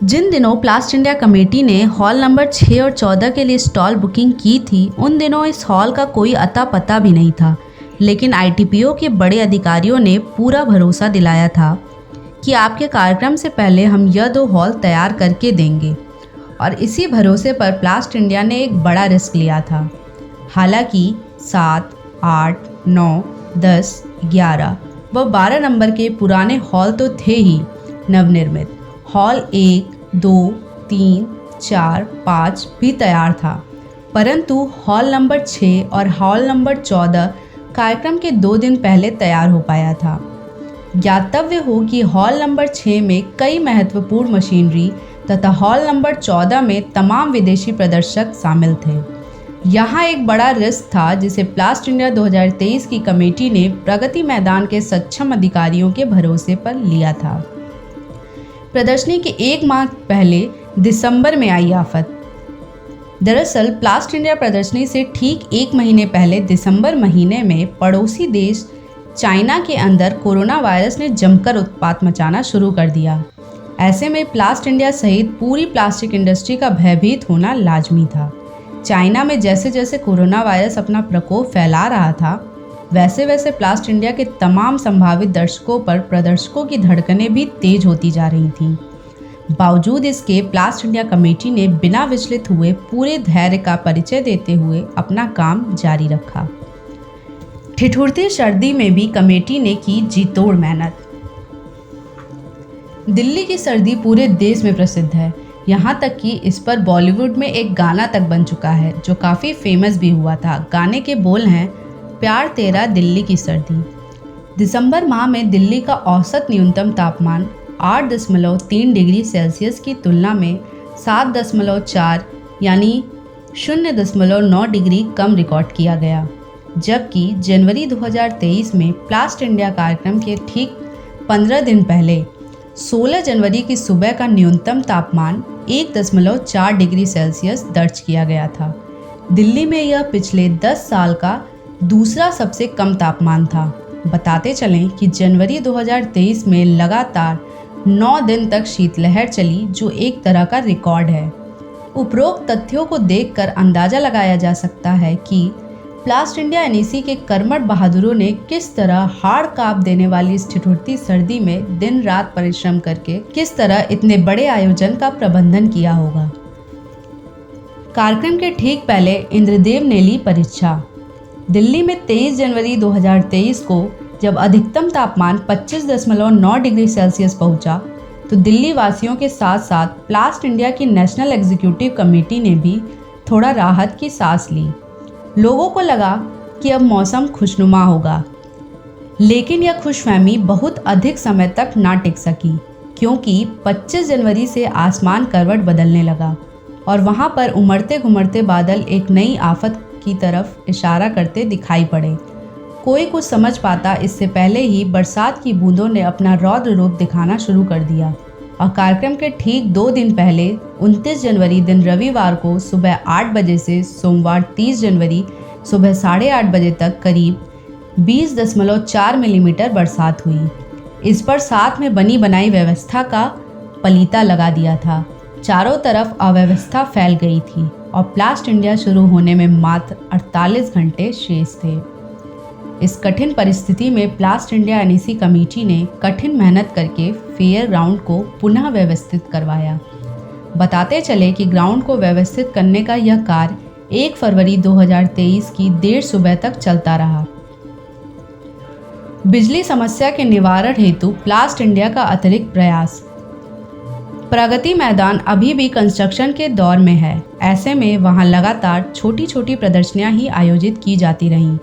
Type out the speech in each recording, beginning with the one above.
जिन दिनों प्लास्ट India committee ने hall number 6 और 14 के लिए स्टॉल बुकिंग की थी, उन दिनों इस हॉल का कोई अता पता भी नहीं था। लेकिन आईटीपीओ के बड़े अधिकारियों ने पूरा भरोसा दिलाया था कि आपके कार्यक्रम से पहले हम यह 2 हॉल तैयार करके देंगे। और इसी भरोसे पर प्लास्ट इंडिया ने एक बड़ा रिस्क लिया था। हालांकि 7, 8, 9, 10, 11 व 12 नंबर के पुराने हॉल तो थे ही नवनिर्मित। हॉल 1, 2, 3, 4, 5 भी तैयार था, परंतु हॉल नंबर 6 और हॉल नंबर 14 कार्यक्रम के 2 दिन पहले तैयार हो पाया था। ज्ञातव्य हो कि हॉल नंबर 6 में कई महत्वपूर्ण मशीनरी तथा हॉल नंबर 14 में तमाम विदेशी प्रदर्शक शामिल थे। यहाँ एक बड़ा रिस्क था जिसे प्लास्ट इंडिया 2023 की कमेटी ने प्रगति मैदान के सक्षम अधिकारियों के भरोसे पर लिया था। प्रदर्शनी के 1 माह पहले दिसंबर में आई आफत। दरअसल प्लास्ट इंडिया प्रदर्शनी से ठीक 1 महीने पहले दिसंबर महीने में पड़ोसी देश चाइना के अंदर कोरोना वायरस ने जमकर उत्पात मचाना शुरू कर दिया। ऐसे में प्लास्ट इंडिया सहित पूरी प्लास्टिक इंडस्ट्री का भयभीत होना लाजमी था। चाइना में जैसे जैसे कोरोना वायरस अपना प्रकोप फैला रहा था, वैसे वैसे प्लास्ट इंडिया के तमाम संभावित दर्शकों पर प्रदर्शकों की धड़कनें भी तेज होती जा रही थीं। बावजूद इसके प्लास्ट इंडिया कमेटी ने बिना विचलित हुए पूरे धैर्य का परिचय देते हुए अपना काम जारी रखा। ठिठुरती सर्दी में भी कमेटी ने की जी तोड़ मेहनत। दिल्ली की सर्दी पूरे देश में प्रसिद्ध है, यहाँ तक कि इस पर बॉलीवुड में एक गाना तक बन चुका है जो काफ़ी फेमस भी हुआ था। गाने के बोल हैं, प्यार तेरा दिल्ली की सर्दी। दिसंबर माह में दिल्ली का औसत न्यूनतम तापमान 8.3 डिग्री सेल्सियस की तुलना में 7.4 यानी 0.9 डिग्री कम रिकॉर्ड किया गया। जबकि जनवरी 2023 में प्लास्ट इंडिया कार्यक्रम के ठीक 15 दिन पहले 16 जनवरी की सुबह का न्यूनतम तापमान 1.4 डिग्री सेल्सियस दर्ज किया गया था। दिल्ली में यह पिछले 10 साल का दूसरा सबसे कम तापमान था। बताते चलें कि जनवरी 2023 में लगातार 9 दिन तक शीतलहर चली, जो एक तरह का रिकॉर्ड है। उपरोक्त तथ्यों को देखकर अंदाज़ा लगाया जा सकता है कि प्लास्ट इंडिया एनईसी के कर्मठ बहादुरों ने किस तरह हाड़ कांप देने वाली इस ठिठुरती सर्दी में दिन रात परिश्रम करके किस तरह इतने बड़े आयोजन का प्रबंधन किया होगा। कार्यक्रम के ठीक पहले इंद्रदेव ने ली परीक्षा। दिल्ली में 23 जनवरी 2023 को जब अधिकतम तापमान 25.9 डिग्री सेल्सियस पहुंचा, तो दिल्ली वासियों के साथ साथ प्लास्ट इंडिया की नेशनल एग्जीक्यूटिव कमेटी ने भी थोड़ा राहत की सांस ली। लोगों को लगा कि अब मौसम खुशनुमा होगा, लेकिन यह खुशफहमी बहुत अधिक समय तक ना टिक सकी, क्योंकि 25 जनवरी से आसमान करवट बदलने लगा और वहां पर उमड़ते घुमड़ते बादल एक नई आफत की तरफ इशारा करते दिखाई पड़े। कोई कुछ समझ पाता इससे पहले ही बरसात की बूंदों ने अपना रौद्र रूप दिखाना शुरू कर दिया और कार्यक्रम के ठीक 2 दिन पहले 29 जनवरी दिन रविवार को सुबह 8 बजे से सोमवार 30 जनवरी सुबह 8:30 बजे तक करीब 20.4 मिलीमीटर बरसात हुई। इस पर साथ में बनी बनाई व्यवस्था का पलीता लगा दिया था। चारों तरफ अव्यवस्था फैल गई थी और प्लास्ट इंडिया शुरू होने में मात्र 48 घंटे शेष थे। इस कठिन परिस्थिति में प्लास्ट इंडिया एनईसी कमेटी ने कठिन मेहनत करके फेयर ग्राउंड को पुनः व्यवस्थित करवाया। बताते चले कि ग्राउंड को व्यवस्थित करने का यह कार्य 1 फरवरी 2023 की देर सुबह तक चलता रहा। बिजली समस्या के निवारण हेतु प्लास्ट इंडिया का अतिरिक्त प्रयास। प्रगति मैदान अभी भी कंस्ट्रक्शन के दौर में है। ऐसे में वहां लगातार छोटी छोटी प्रदर्शनियां ही आयोजित की जाती रहीं।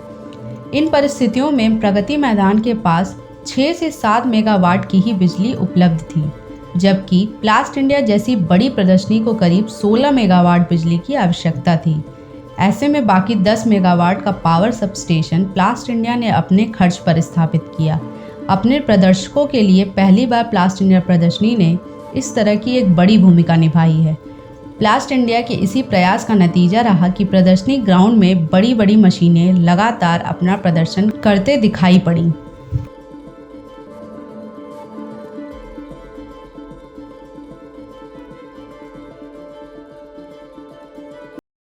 इन परिस्थितियों में प्रगति मैदान के पास 6 से 7 मेगावाट की ही बिजली उपलब्ध थी, जबकि प्लास्ट इंडिया जैसी बड़ी प्रदर्शनी को करीब 16 मेगावाट बिजली की आवश्यकता थी। ऐसे में बाकी 10 मेगावाट का पावर सबस्टेशन प्लास्ट इंडिया ने अपने खर्च पर स्थापित किया। अपने प्रदर्शकों के लिए पहली बार प्लास्ट इंडिया प्रदर्शनी ने इस तरह की एक बड़ी भूमिका निभाई है। प्लास्ट इंडिया के इसी प्रयास का नतीजा रहा कि प्रदर्शनी ग्राउंड में बड़ी बड़ी मशीनें लगातार अपना प्रदर्शन करते दिखाई पड़ी।